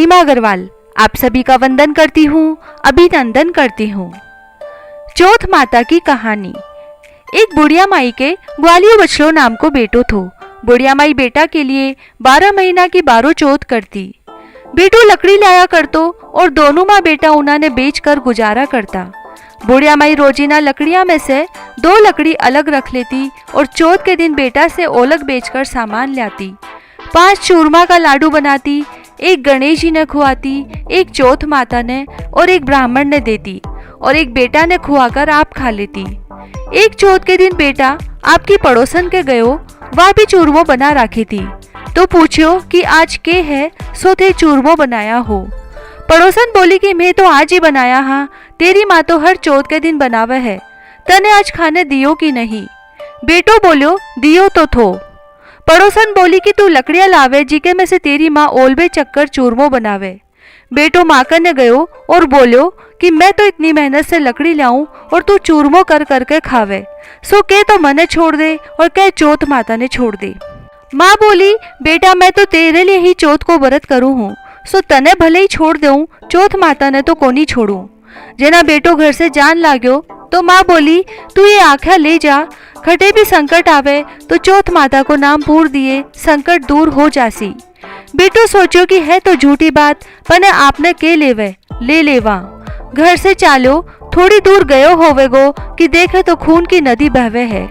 पूर्णिमा अग्रवाल आप सभी का वंदन करती हूँ, अभिनंदन करती हूँ। चौथ माता की कहानी। एक बुढ़िया माई के ग्वालियो बछलो नाम को बेटो थो। बुढ़िया माई बेटा के लिए 12 महीना की 12 चौथ करती। बेटो लकड़ी लाया करतो और दोनों माँ बेटा उन्होंने बेच कर गुजारा करता। बुढ़िया माई रोजीना लकड़ियाँ में से 2 लकड़ी अलग रख लेती और चौथ के दिन बेटा से ओलग बेचकर सामान लाती। 5 चूरमा का लाडू बनाती, एक गणेश जी ने खुआती, एक चौथ माता ने और एक ब्राह्मण ने देती और एक बेटा ने खुआकर आप खा लेती। एक चौथ के दिन बेटा आपकी पड़ोसन के गयो, वह भी चूरमो बना रखी थी। तो पूछियो कि आज के है सो थे चूरमो बनाया हो। पड़ोसन बोली कि मैं तो आज ही बनाया हाँ, तेरी माँ तो हर चौथ के दिन बनावे है, तने आज खाने दियो कि नहीं। बेटो बोलियो दियो तो थो। पड़ोसन बोली कि तू लकड़ियां लावे जीके में से तेरी माँ ओलबे चक्कर चूरमो बनावे। बेटो माँ ने गयो और बोलियो कि मैं तो इतनी मेहनत से लकड़ी लाऊं और तू चूरमो कर करके खावे, सो के तो मने छोड़ दे और कह चौथ माता ने छोड़ दे। माँ बोली बेटा मैं तो तेरे लिए ही चौथ को व्रत करूँ हूँ, सो तने भले ही छोड़ दूं, चौथ माता ने तो कोनी छोड़ू। जना बेटो घर से जान लाग्यो तो माँ बोली तू ये आख्या ले जा, खटे भी संकट आवे तो चौथ माता को नाम पूर दिए संकट दूर हो जासी। बेटो सोचो कि है तो झूठी बात, पने आपने के लेवे ले लेवा। घर से चालो, थोड़ी दूर गयो होवेगो कि देखे तो खून की नदी बहवे है,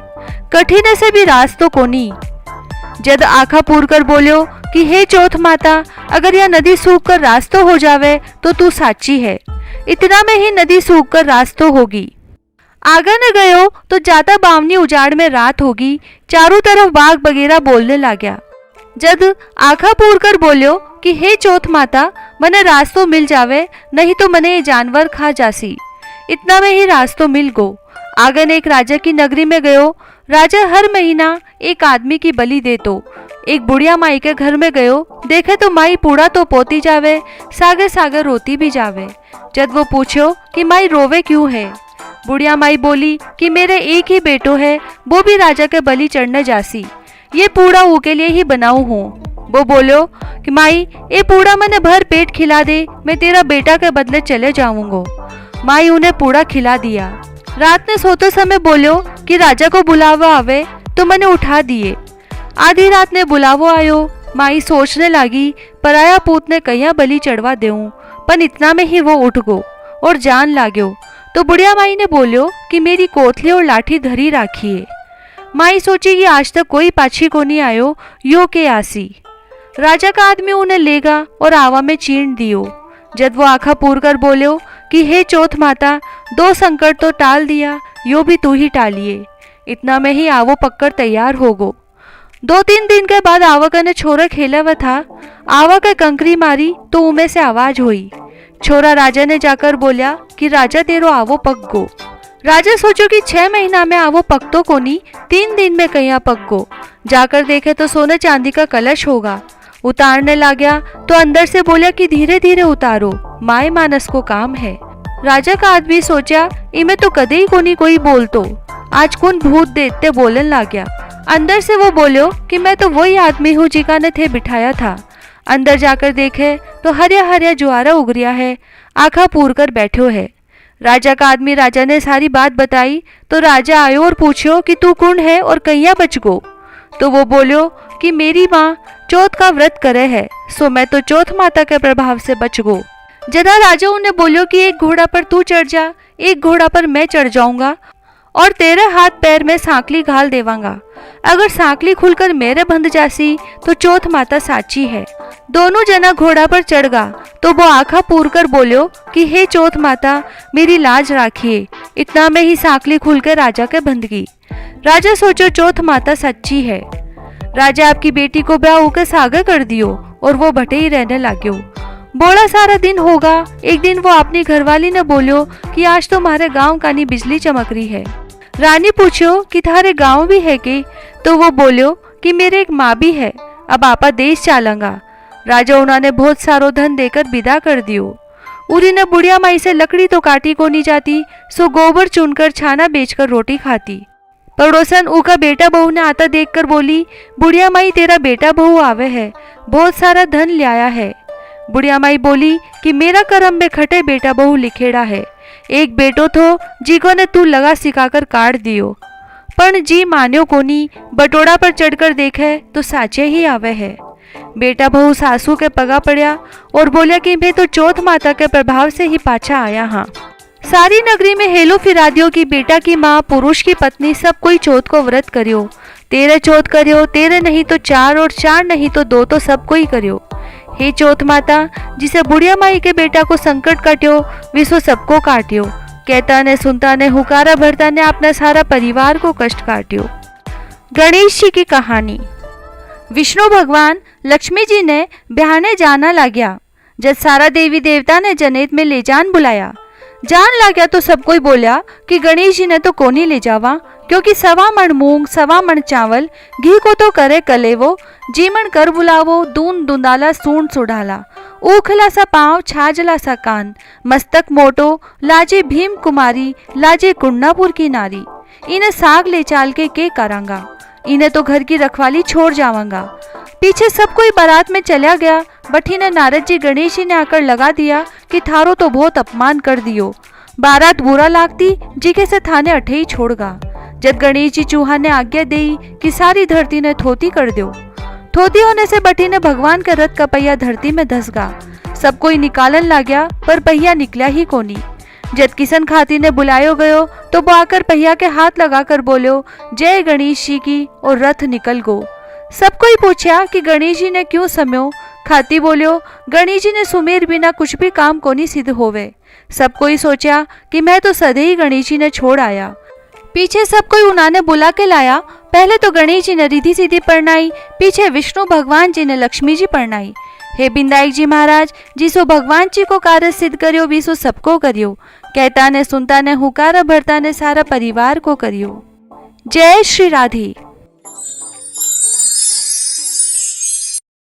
कठिन से भी रास तो कोनी। जद आखा पूर कर बोलियो कि हे चौथ माता, अगर यह नदी सूख कर रास्तो हो जावे तो तू साची है। इतना में ही नदी सूख कर रास्तो होगी। आगे न गयो तो जाता बावनी उजाड़ में रात होगी, चारों तरफ बाग बगेरा बोलने लग्या। जद आखा पूर कर बोलियो कि हे चौथ माता, मने रास्तो मिल जावे, नहीं तो मने ये जानवर खा जासी। इतना में ही रास्तो मिल गो। आगे ने एक राजा की नगरी में गयो। राजा हर महीना एक आदमी की बलि देतो। एक बुढ़िया माई के घर में गयो, देखे तो माई पूरा तो पोती जावे, सागे सागे रोती भी जावे। जब वो पूछो कि माई रोवे क्यों है, बुढ़िया माई बोली कि मेरे एक ही बेटो है, वो भी राजा के बलि चढ़ने जासी, ये पूड़ा ऊ के लिए ही बनाऊ हूँ। वो बोलो कि माई ये पूड़ा मैंने भर पेट खिला दे, मैं तेरा बेटा के बदले चले जाऊंगो। माई उन्हें पूड़ा खिला दिया। रात ने सोते समय बोलो कि राजा को बुलावा आवे, तो मैंने उठा दिए। आधी रात ने बुलावो आयो। माई सोचने लगी पराया पूत ने कहिया बलि चढ़वा देऊं, पर इतना में ही वो उठ गो और जान लाग्यो। तो बुढ़िया माई ने बोलियो कि मेरी कोथली और लाठी धरी राखिए। माई सोची कि आज तक कोई पाछी को नहीं आयो, यो के आसी। राजा का आदमी उन्हें लेगा और आवा में चीन दियो। जब वो आखा पूर कर बोलियो कि हे चौथ माता, 2 संकट तो टाल दिया, यो भी तू ही टालिए। इतना में ही आवो पककर तैयार हो गो। 2-3 दिन के बाद आवक ने छोरा खेला हुआ था। आवक के कंकरी मारी तो उमे से आवाज हुई। छोरा राजा ने जाकर बोलिया कि राजा तेरो आवो पक गो। राजा सोचो कि 6 महीना में आवो पक तो कोनी, 3 दिन में कहीं पक गो। जाकर देखे तो सोने चांदी का कलश होगा। उतारने लग्या तो अंदर से बोलिया कि धीरे धीरे उतारो, माए मानस को काम है। राजा का आदमी सोचा इमे तो कदे ही कोनी कोई बोलतो, आज कौन भूत देते बोलने लग्या। अंदर से वो बोलो कि मैं तो वही आदमी हूँ जिका ने थे बिठाया था। अंदर जाकर देखे तो हरिया हरिया जुआरा उगरिया है, आखा पूर कर बैठो है। राजा का आदमी राजा ने सारी बात बताई तो राजा आयो और पूछो कि तू कौन है और कहिया बच गो। तो वो बोलो कि मेरी माँ चौथ का व्रत करे है, सो मैं तो चौथ माता के प्रभाव से बच गो। जना राजा उन्हें बोलो कि एक घोड़ा पर तू चढ़ जा, एक घोड़ा पर मैं चढ़ जाऊंगा और तेरे हाथ पैर में सांकली घाल देवांगा। अगर सांकली खुलकर मेरे बंध जासी तो चौथ माता साची है। दोनों जना घोड़ा पर चढ़ गा तो वो आखा पूर कर बोलो कि हे चौथ माता, मेरी लाज राखिए। इतना में ही सांकली खुल के राजा के बंध गई। राजा सोचो चौथ माता सच्ची है। राजा आपकी बेटी को ब्याह होकर सागर कर दियो और वो भटे ही रहने लाग्यो। बोला सारा दिन होगा। एक दिन वो अपनी घरवाली ने बोलो कि आज तो हमारे गांव कानी बिजली चमक रही है। रानी पूछो कि थारे गांव भी है के, तो वो बोलो कि मेरे एक माँ भी है, अब आपा देश चालूंगा। राजा उन्होंने बहुत सारो धन देकर विदा कर दियो। उरी ने बुढ़िया माई से लकड़ी तो काटी को नहीं जाती, सो गोबर चुनकर छाना बेचकर रोटी खाती। पड़ोसन ऊका बेटा बहू ने आता देखकर बोली, बुढ़िया माई तेरा बेटा बहू आवे है, बहुत सारा धन लाया है। बुढ़िया माई बोली कि मेरा करम में खटे बेटा बहू लिखेड़ा है। एक बेटो थो जीको ने तू लगा सिखाकर काट दियो, पण जी मान्यो कोनी। बटोड़ा पर चढ़कर देखे तो साचे ही आवे है। बेटा बहू सासू के पगा पड़या और बोलिया कि मैं तो चौथ माता के प्रभाव से ही पाछा आया हाँ। सारी नगरी में हेलो फिरा दियो कि बेटा की माँ, पुरुष की पत्नी सब कोई चौथ को व्रत करियो। 13 चौथ करियो, 13 नहीं तो 4 और 4 नहीं तो 2 तो सब कोई करियो। हे चौथ माता, जिसे बुढ़िया माई के बेटा को संकट काट्यो विश्व सबको काट्यो। कहता ने सुनता ने हुकारा भरता ने अपना सारा परिवार को कष्ट काट्यो। गणेश जी की कहानी। विष्णु भगवान लक्ष्मी जी ने ब्याहने जाना लाग्या। जब सारा देवी देवता ने जनेत में ले जान बुलाया, जान लाग्या तो सब कोई बोलिया कि गणेश जी ने तो कोनी ले जावा, क्योंकि 1.25 मण मूंग 1.25 मण चावल घी को तो करे कलेवो, जीमण कर बुलावो, दून दुंदाला सूंड सुढ़ाला, ऊखला सा पाँव छाजला सा कान, मस्तक मोटो लाजे भीम कुमारी, लाजे कुन्नापुर की नारी। इन्हें साग ले चाल के करांगा, इन्हें तो घर की रखवाली छोड़ जावांगा। पीछे सब कोई बारात में चला गया। बठी ने नारद जी गणेश जी ने आकर लगा दिया कि थारो तो बहुत अपमान कर दियो। बारात बुरा लागती जी के से थाने अठे ही छोड़गा। जब गणेश जी चौहान ने आज्ञा दी कि सारी धरती ने थोती कर दो। थोती होने से बठी ने भगवान का रथ का पहिया धरती में धसगा। सब कोई निकालन लाग्या पर पहिया निकला ही कोनी। जब किशन खाती ने बुलायो गयो तो वो आकर पहिया के हाथ लगाकर बोलो जय गणेश जी की, और रथ निकल गो। सब कोई पूछा कि गणेश जी ने क्यों सम्यो। खाती बोलियो गणेश जी ने सुमेर बिना कुछ भी काम कोनी सिद्ध होवे। सब कोई सोचा कि मैं तो सदे ही गणेश जी ने छोड़ आया। पीछे सब कोई उन्होंने बुला के लाया। पहले तो गणेश जी ने रिधि सीधी परनाई, पीछे विष्णु भगवान जी ने लक्ष्मी जी परनाई। हे बिंदाई जी महाराज, जिसो भगवान जी को कार्य सिद्ध करियो विसो सबको करियो। कहता ने सुनता ने हुकारा भरता ने सारा परिवार को करियो। जय श्री राधे।